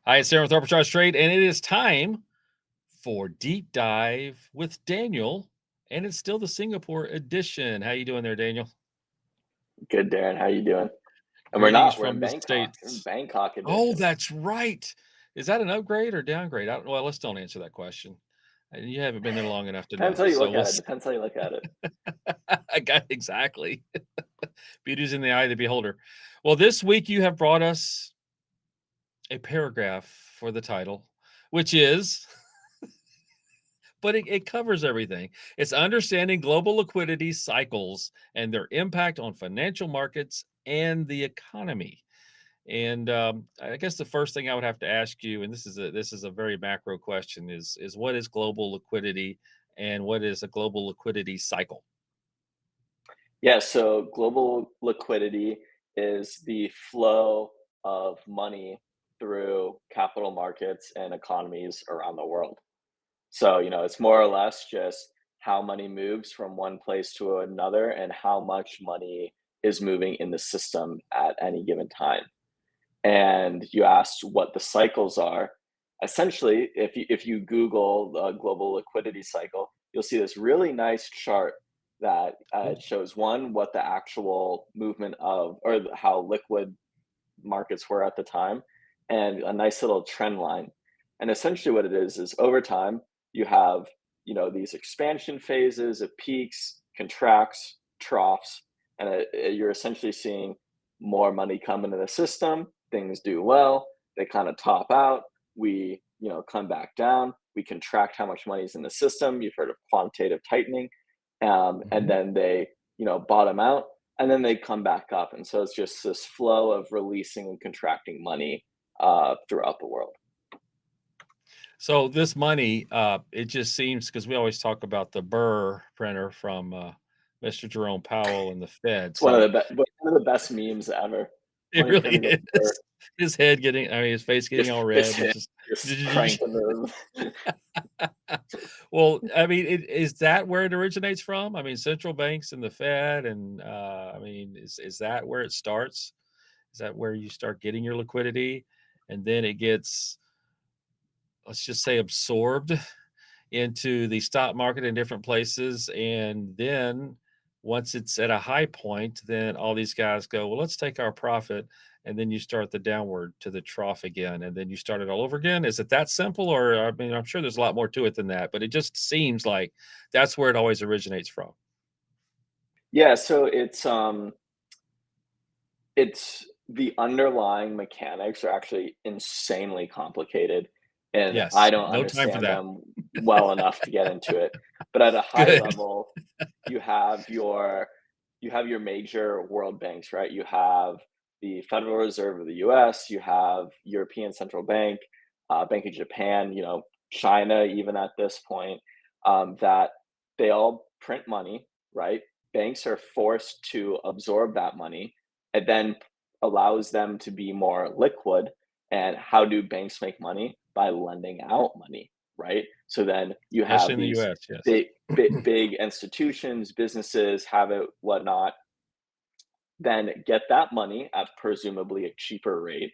Hi, it's Aaron with Arbitrage Trade, and it is time for Deep Dive with Daniel, and it's still the Singapore edition. How you doing there, Daniel? Good, Darren. How you doing? And we're Greetings not. We're in from the Bangkok. We're in States. Bangkok Oh, edition. that's right. Is that an upgrade or downgrade? I don't, well, let's don't answer that question. And you haven't been there long enough to Depends know. how you So look we'll at it. see. Depends how you look at it. I got exactly. Beauty's in the eye of the beholder. Well, this week you have brought us a paragraph for the title, which is but it covers everything. It's understanding global liquidity cycles and their impact on financial markets and the economy. And I guess the first thing I would have to ask you, and this is a very macro question, is what is global liquidity and what is a global liquidity cycle? Yeah. So global liquidity is the flow of money through capital markets and economies around the world. So it's more or less just how money moves from one place to another and how much money is moving in the system at any given time. And you asked what the cycles are. Essentially, if you Google the global liquidity cycle, you'll see this really nice chart that Cool. shows one what the actual movement of or how liquid markets were at the time, and a nice little trend line. And essentially, what it is over time you have these expansion phases of peaks, contracts, troughs, and you're essentially seeing more money come into the system. Things do well. They kind of top out. We come back down. We contract how much money is in the system. You've heard of quantitative tightening, and Mhm. then they bottom out, and then they come back up. And so it's just this flow of releasing and contracting money throughout the world. So this money, it just seems because we always talk about the Burr printer from Mr. Jerome Powell and the Fed. It's one of So the one of the best memes ever. it Money really printing over, is. His head getting, I mean, his face getting just all his red. And hit, just, just cranking the. well, I mean, is that where it originates from? I mean, central banks and the Fed, and I mean, is that where it starts? Is that where you start getting your liquidity, and then it gets, let's just say, absorbed into the stock market in different places, and then once it's at a high point, then all these guys go, well, let's take our profit, and then you start the downward to the trough again, and then you start it all over again. Is it that simple? Or I mean, I'm sure there's a lot more to it than that, but it just seems like that's where it always originates from. Yeah, so it's the underlying mechanics are actually insanely complicated, and I Yes, don't no time for understand that. them well enough to get into it. But at a high Good. level, you have your major world banks, right? You have the Federal Reserve of the US, you have European Central Bank, Bank of Japan, China, even at this point, that they all print money, right? Banks are forced to absorb that money. It then allows them to be more liquid. And how do banks make money? By lending out money, right? So then you Especially have in the these US, yes. big institutions, businesses, have it, whatnot, then get that money at presumably a cheaper rate.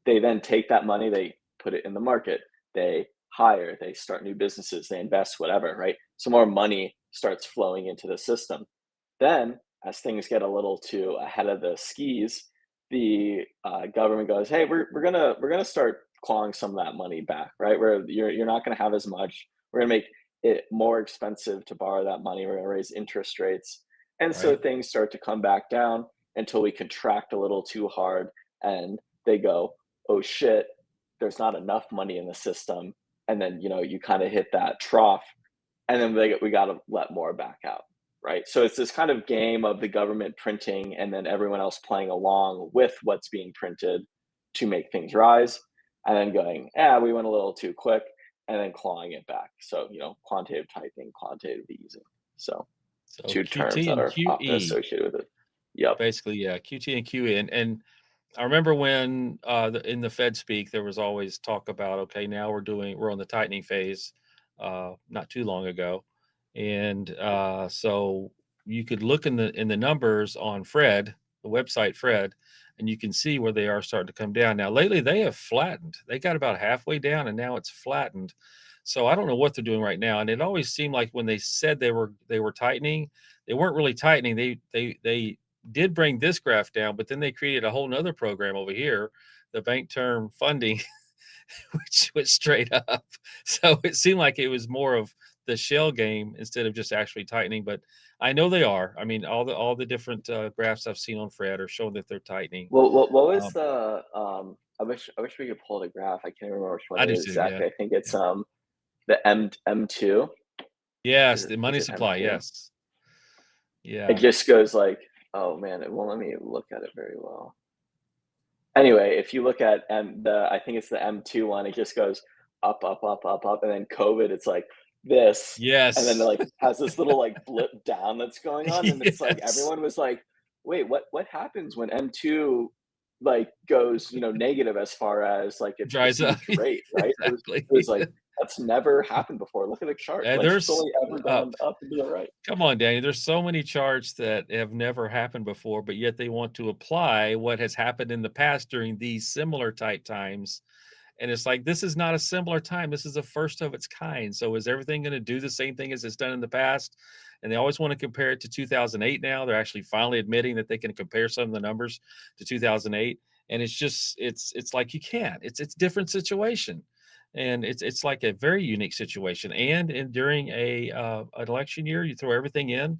They then take that money, they put it in the market, they hire, they start new businesses, they invest, whatever, right? So more money starts flowing into the system. Then, as things get a little too ahead of the skis, the government goes, "Hey, we're gonna start clawing some of that money back, right? Where you're not gonna have as much. We're gonna make it more expensive to borrow that money. We're gonna raise interest rates." And so Right. things start to come back down until we contract a little too hard, and they go, "Oh shit, there's not enough money in the system." And then you kind of hit that trough, and then we got to let more back out, right? So it's this kind of game of the government printing and then everyone else playing along with what's being printed to make things rise, and then going, "Yeah, we went a little too quick," and then clawing it back. So quantitative tightening, quantitative easing. So So two terms QT that and are often QE, associated with it. Yep. basically, yeah, QT and QE, and I remember when in the Fed speak, there was always talk about, okay, now we're on the tightening phase, not too long ago, and so you could look in the numbers on Fred, the website Fred, and you can see where they are starting to come down. Now, lately they have flattened. They got about halfway down, and now it's flattened. So I don't know what they're doing right now. And it always seemed like when they said they were tightening, they weren't really tightening. They did bring this graph down, but then they created a whole nother program over here, the bank term funding, which went straight up. So it seemed like it was more of the shell game instead of just actually tightening. But I know they are. I mean, all the different graphs I've seen on Fred are showing that they're tightening. Well, what was Um, the, I wish we could pull the graph. I can't remember which one I it do is too. Yeah. exactly. I think it's, Yeah. the M2. Yes, Is it the is money it supply. M2? Yes. It Yeah. just goes like, oh man, it won't let me look at it very well. Anyway, if you look at I think it's the M2 one, it just goes up, up, up, up, up, and then COVID, it's like this, and then it, Yes. like, has this little, like, blip down that's going on, and it's like Yes. everyone was like, "Wait, what happens when M2, like, goes, negative as far as, like, its Dries up. perceived rate," right? It was like, Exactly. "That's never happened before. Look at the chart. And Like, it's there's only ever uh, gone up and to the right." come on, Danny. There's so many charts that have never happened before, but yet they want to apply what has happened in the past during these similar type times. And it's like, this is not a similar time. This is a first of its kind. So is everything going to do the same thing as it's done in the past? And they always want to compare it to 2008 now. They're actually finally admitting that they can compare some of the numbers to 2008. And it's just it's like you can't. It's different situation. And it's like a very unique situation. And during a an election year, you throw everything in,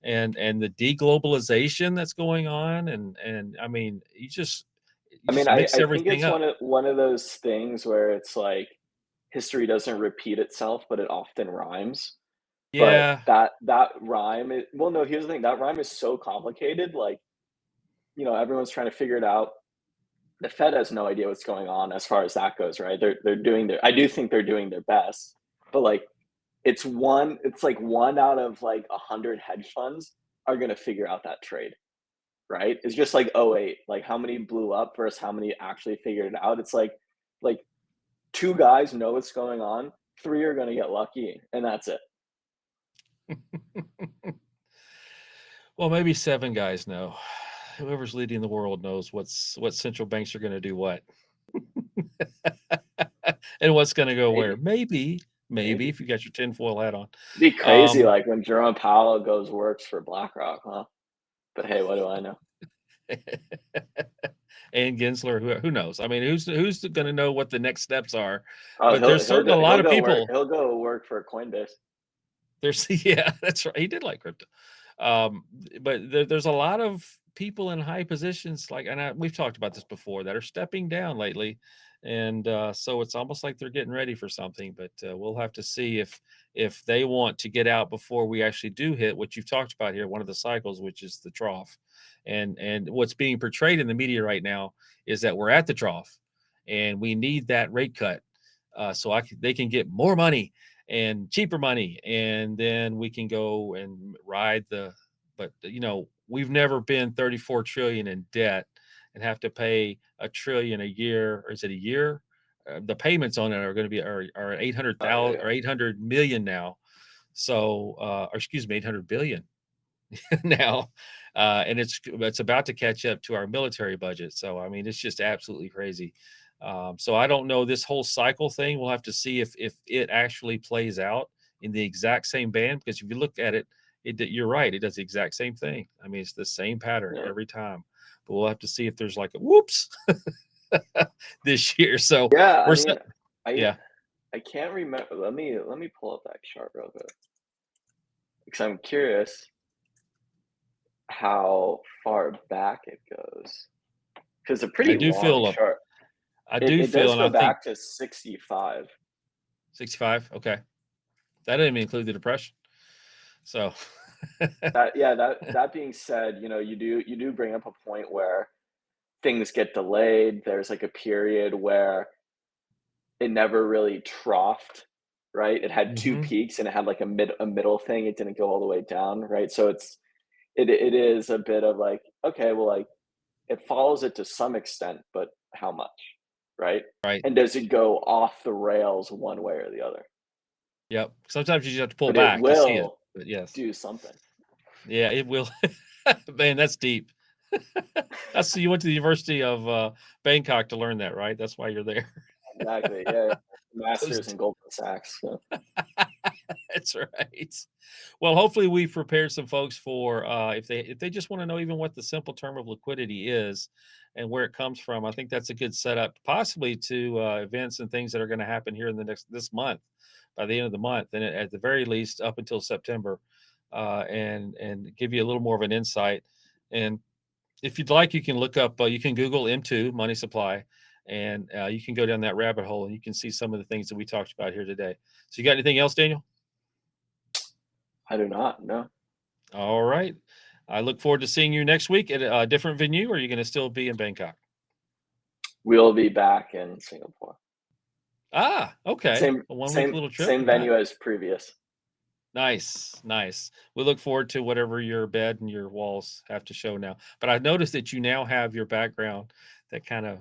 and the deglobalization that's going on, and I mean, you I mean, just I mix I think everything it's up. one of those things where it's like history doesn't repeat itself, but it often rhymes. But Yeah. that rhyme well, no, here's the thing, that rhyme is so complicated, like, everyone's trying to figure it out. The Fed has no idea what's going on as far as that goes, right? They're doing their I do think they're doing their best, but, like, it's like 1 out of, like, 100 hedge funds are gonna figure out that trade, right? It's just like '08, like, how many blew up versus how many actually figured it out. It's like 2 guys know what's going on, 3 are gonna get lucky, and that's it. Well, maybe 7 guys know. Whoever's leading the world knows what central banks are gonna do what, and what's gonna go where. Maybe, Maybe maybe. if you got your tinfoil hat on. It'd be crazy, Um, like, when Jerome Powell goes works for BlackRock, huh? But hey, what do I know? and Gensler, who knows? I mean, who's gonna know what the next steps are? Oh, But there's he'll certainly go a lot he'll of go work people. he'll go work for Coinbase. There's yeah, that's right. He did like crypto. But there's a lot of people in high positions, like, and we've talked about this before, that are stepping down lately, and so it's almost like they're getting ready for something. But we'll have to see if they want to get out before we actually do hit what you've talked about here, one of the cycles, which is the trough. And what's being portrayed in the media right now is that we're at the trough, and we need that rate cut, so they can get more money and cheaper money, and then we can go and ride the. But we've never been 34 trillion in debt and have to pay a trillion a year, or is it a year? The payments on it are going to be are 800,000 Yeah. or 800 million now. So, or excuse me, 800 billion now, and it's about to catch up to our military budget. So I mean, it's just absolutely crazy. So I don't know this whole cycle thing. We'll have to see if it actually plays out in the exact same band. Because if you look at it, you're right. It does the exact same thing. I mean, it's the same pattern Yeah. every time. But we'll have to see if there's like a whoops this year. So Yeah, I we're set. mean, I Yeah, I can't remember. Let me pull up that chart real quick because I'm curious how far back it goes. Because it's a I pretty do long feel. chart. I It do it feel, does and go I think back to 65. 65. Okay, that didn't even include the depression. So. That being said, you do bring up a point where things get delayed. There's like a period where it never really troughed, right? It had 2 Mhm. peaks and it had like a middle thing. It didn't go all the way down, right? So it is a bit of like, okay, well, like, it follows it to some extent, but how much, right? Right. And does it go off the rails one way or the other? Yep. Sometimes you just have to pull But it back to see it, will but yes. do something. Yeah, it will. Man, that's deep. That's so you went to the University of, Bangkok to learn that, right? That's why you're there. Exactly, yeah. Those Masters in Goldman Sachs, so That's right. Well, hopefully we've prepared some folks for if they just want to know even what the simple term of liquidity is and where it comes from. I think that's a good setup, possibly to events and things that are going to happen here in the next this month, by the end of the month, and at the very least up until September, and give you a little more of an insight. And if you'd like, you can look up, you can Google M2 money supply, and you can go down that rabbit hole and you can see some of the things that we talked about here today. So, you got anything else, Daniel? I do not, no. All right. I look forward to seeing you next week at a different venue, or are you going to still be in Bangkok? We'll be back in Singapore. Ah, okay. Same A 1 week same little trip. same All right. venue as previous. Nice, nice. We look forward to whatever your bed and your walls have to show now. But I noticed that you now have your background that kind of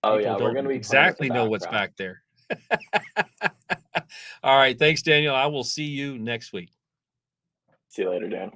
Oh, people yeah, we're don't gonna be playing with the exactly know what's background. back there. All right. Thanks, Daniel. I will see you next week. See you later, Dan.